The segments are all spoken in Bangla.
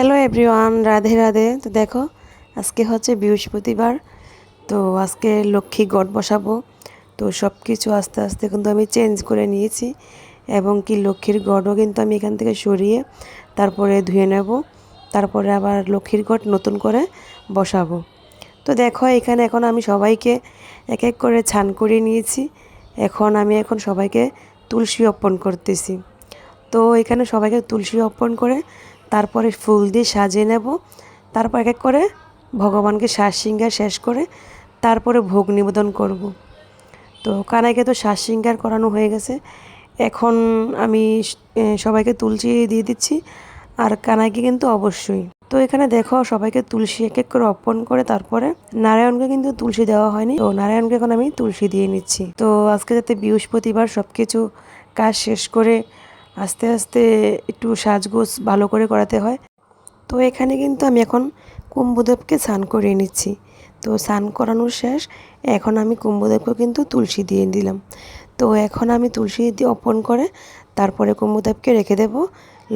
Hello everyone, Radhe Radhe. তো দেখো, আজকে হচ্ছে বৃহস্পতিবার। তো আজকে লক্ষ্মী গড় বসাবো। তো সব কিছু আস্তে আস্তে কিন্তু আমি চেঞ্জ করে নিয়েছি, এবং কি লক্ষ্মীর গড়ও কিন্তু আমি এখান থেকে সরিয়ে তারপরে ধুয়ে নেব। তারপরে আবার লক্ষ্মীর গড় নতুন করে বসাবো। তো দেখো, এখানে এখন আমি সবাইকে এক এক করে ছান করে নিয়েছি। এখন সবাইকে তুলসী অর্পণ করতেছি। তো এখানে সবাইকে তুলসী অর্পণ করে তারপরে ফুল দিয়ে সাজিয়ে নেব। তারপর এক এক করে ভগবানকে সাজ সিঙ্গার শেষ করে তারপরে ভোগ নিবেদন করব। তো কানাইকে তো সাজ সিঙ্গার করানো হয়ে গেছে। এখন আমি সবাইকে তুলসী দিয়ে দিচ্ছি, আর কানাইকে কিন্তু অবশ্যই। তো এখানে দেখো, সবাইকে তুলসী এক এক করে অর্পণ করে তারপরে নারায়ণকে কিন্তু তুলসী দেওয়া হয়নি। তো নারায়ণকে এখন আমি তুলসী দিয়ে নিচ্ছি। তো আজকে যাতে বৃহস্পতিবার সব কিছু কাজ শেষ করে আস্তে আস্তে একটু সাজগোজ ভালো করে করাতে হয়। তো এখানে কিন্তু আমি এখন কুম্ভদেবকে স্নান করিয়ে নিচ্ছি। তো স্নান করানো শেষ, এখন আমি কুম্ভদেবকে কিন্তু তুলসী দিয়ে দিলাম। তো এখন আমি তুলসী দিয়ে অর্পণ করে তারপরে কুম্ভদেবকে রেখে দেব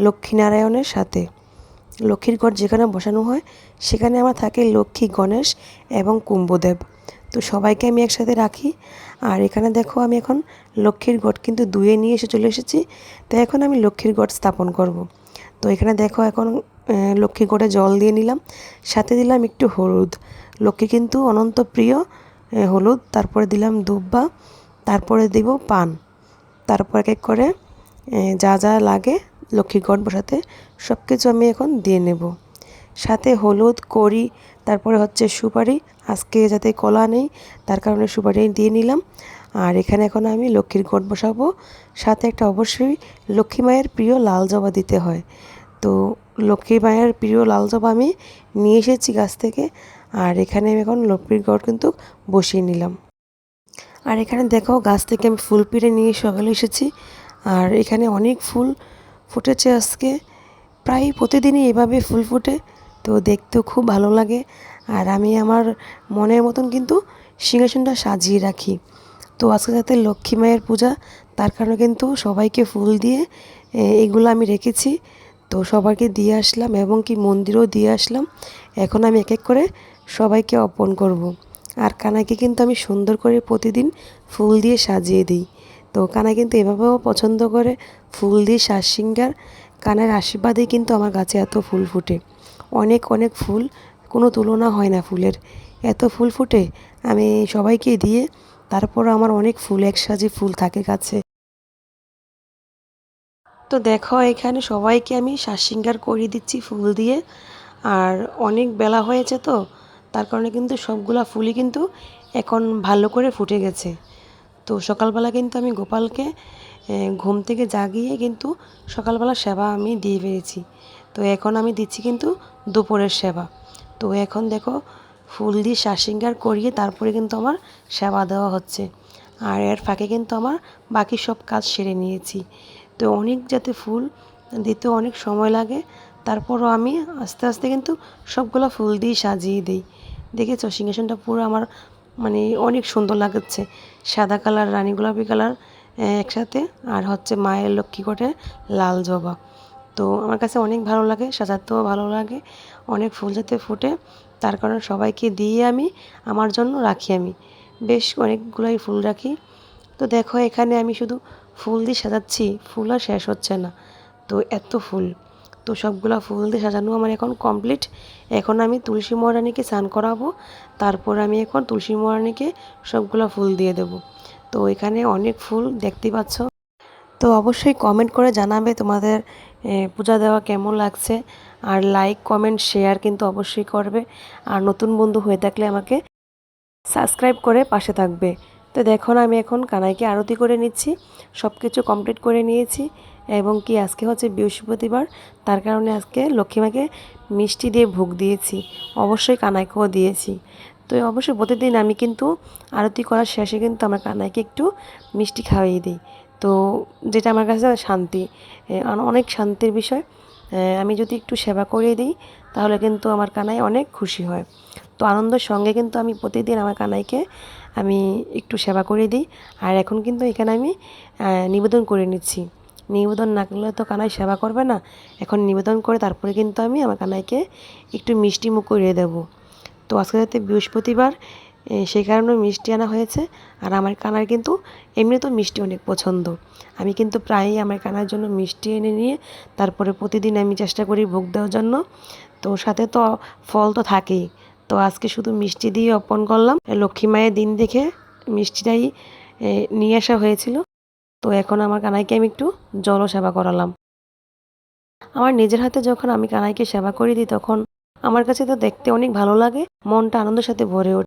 লক্ষ্মীনারায়ণের সাথে। লক্ষ্মীর গড় যেখানে বসানো হয় সেখানে আমার থাকে লক্ষ্মী, গণেশ এবং কুম্ভদেব। তো সবাইকে আমি একসাথে রাখি। আর এখানে দেখো, আমি এখন লক্ষ্মীর গড় কিন্তু ধুয়ে নিয়ে চলে এসেছি। তো এখন আমি লক্ষ্মীর গড় স্থাপন করব। তো এখানে দেখো, এখন লক্ষ্মী গড়ে জল দিয়ে নিলাম, সাথে দিলাম একটু হলুদ। লক্ষ্মী কিন্তু অনন্ত প্রিয় হলুদ। তারপরে দিলাম দুব্বা, তারপরে দিব পান। তারপর এক এক করে যা যা লাগে লক্ষ্মীর গড় বসাতে সব কিছু আমি এখন দিয়ে নেব। সাথে হলুদ, কড়ি, তারপরে হচ্ছে সুপারি। আজকে যাতে কলা নেই তার কারণে সুপারি দিয়ে নিলাম। আর এখানে এখন আমি লক্ষ্মীর গড় বসাবো। সাথে একটা অবশ্যই লক্ষ্মী মায়ের প্রিয় লাল জবা দিতে হয়। তো লক্ষ্মী মায়ের প্রিয় লাল জবা আমি নিয়ে এসেছি গাছ থেকে। আর এখানে আমি এখন লক্ষ্মীর গড় কিন্তু বসিয়ে নিলাম। আর এখানে দেখো, গাছ থেকে আমি ফুল পেড়ে নিয়ে সকালে এসেছি। আর এখানে অনেক ফুল ফুটেছে আজকে। প্রায় প্রতিদিনই এভাবে ফুল ফোটে। তো দেখতেও খুব ভালো লাগে। আর আমি আমার মনের মতন কিন্তু সিংহাসনটা সাজিয়ে রাখি। তো আজকে যাতে লক্ষ্মী মায়ের পূজা, তার কারণে কিন্তু সবাইকে ফুল দিয়ে এগুলো আমি রেখেছি। তো সবাইকে দিয়ে আসলাম এবং কি মন্দিরেও দিয়ে আসলাম। এখন আমি এক এক করে সবাইকে অর্পণ করব। আর কানাইকে কিন্তু আমি সুন্দর করে প্রতিদিন ফুল দিয়ে সাজিয়ে দিই। তো কানাই কিন্তু এভাবেও পছন্দ করে ফুল দিয়ে সাজ সিঙ্গার। কানাইয়ের আশীর্বাদেই কিন্তু আমার গাছে এত ফুল ফুটে। অনেক অনেক ফুল, কোনো তুলনা হয় না ফুলের। এত ফুল ফুটে, আমি সবাইকে দিয়ে তারপর আমার অনেক ফুল, এক সাজি ফুল থাকে গাছে। তো দেখো, এখানে সবাইকে আমি সাজ সিঙ্গার করিয়ে দিচ্ছি ফুল দিয়ে। আর অনেক বেলা হয়েছে, তো তার কারণে কিন্তু সবগুলা ফুলই কিন্তু এখন ভালো করে ফুটে গেছে। তো সকালবেলা কিন্তু আমি গোপালকে ঘুম থেকে জাগিয়ে কিন্তু সকালবেলা সেবা আমি দিয়ে পেরেছি। তো এখন আমি দিচ্ছি কিন্তু দুপুরের সেবা। তো এখন দেখো, ফুল দিয়ে সাজ সিঙ্গার করিয়ে তারপরে কিন্তু আমার সেবা দেওয়া হচ্ছে। আর এর ফাঁকে কিন্তু আমার বাকি সব কাজ সেরে নিয়েছি। তো অনেক যাতে ফুল দিতে অনেক সময় লাগে, তারপরও আমি আস্তে আস্তে কিন্তু সবগুলো ফুল দিয়ে সাজিয়ে দিই। দেখেছো, সিংহাসনটা পুরো আমার মানে অনেক সুন্দর লাগাচ্ছে। সাদা কালার, রানী গোলাপি কালার একসাথে, আর হচ্ছে মায়ের লক্ষ্মী গড়ে লাল জবা। তো আমার কাছে অনেক ভালো লাগে, সাজাতেও ভালো লাগে। অনেক ফুল যাতে ফুটে, তার কারণে সবাইকে দিয়ে আমি আমার জন্য রাখি। আমি বেশ অনেকগুলোই ফুল রাখি। তো দেখো, এখানে আমি শুধু ফুল দিয়ে সাজাচ্ছি, ফুল আর শেষ হচ্ছে না। তো এত ফুল, তো সবগুলা ফুল দিয়ে সাজানো আমার এখন কমপ্লিট। এখন আমি তুলসী মহারানীকে স্নান করাবো। তারপর আমি এখন তুলসী মহারানীকে সবগুলা ফুল দিয়ে দেব। তো এখানে অনেক ফুল দেখতে পাচ্ছ। তো অবশ্যই কমেন্ট করে জানাবে তোমাদের পূজা দেওয়া কেমন লাগছে। আর লাইক, কমেন্ট, শেয়ার কিন্তু অবশ্যই করবে। আর নতুন বন্ধু হয়ে থাকলে আমাকে সাবস্ক্রাইব করে পাশে থাকবে। তো দেখো না, আমি এখন কানাইকে আরতি করে নিচ্ছি। সব কিছু কমপ্লিট করে নিয়েছি। এবং কি আজকে হচ্ছে বৃহস্পতিবার, তার কারণে আজকে লক্ষ্মীমাকে মিষ্টি দিয়ে ভোগ দিয়েছি। অবশ্যই কানাইকেও দিয়েছি। তো অবশ্যই প্রতিদিন আমি কিন্তু আরতি করার শেষে কিন্তু আমার কানাইকে একটু মিষ্টি খাওয়িয়ে দিই। তো যেটা আমার কাছে শান্তি, অনেক শান্তির বিষয়। আমি যদি একটু সেবা করিয়ে দিই তাহলে কিন্তু আমার কানাই অনেক খুশি হয়। তো আনন্দের সঙ্গে কিন্তু আমি প্রতিদিন আমার কানাইকে আমি একটু সেবা করে দিই। আর এখন কিন্তু এখানে আমি নিবেদন করে নিচ্ছি নিবেদন না করলে তো কানাই সেবা করবে না। এখন নিবেদন করে তারপরে কিন্তু আমি আমার কানাইকে একটু মিষ্টি মুখ করিয়ে দেবো। তো আজকে যাতে বৃহস্পতিবার সেই কারণে মিষ্টি আনা হয়েছে। আর আমার কানার কিন্তু এমনি তো মিষ্টি অনেক পছন্দ। আমি কিন্তু প্রায়ই আমার কানার জন্য মিষ্টি এনে নিয়ে তারপরে প্রতিদিন আমি চেষ্টা করি ভোগ দেওয়ার জন্য। তো সাথে তো ফল তো থাকেই। তো আজকে শুধু মিষ্টি দিয়ে অর্পণ করলাম। লক্ষ্মী মায়ের দিন দেখে মিষ্টিটাই নিয়ে আসা হয়েছিল। তো এখন আমার কানাইকে আমি একটু জলও সেবা করালাম। আমার নিজের হাতে যখন আমি কানাইকে সেবা করে দিই তখন আমার কাছে তো দেখতে অনেক ভালো লাগে, মনটা আনন্দের সাথে ভরে ওঠে।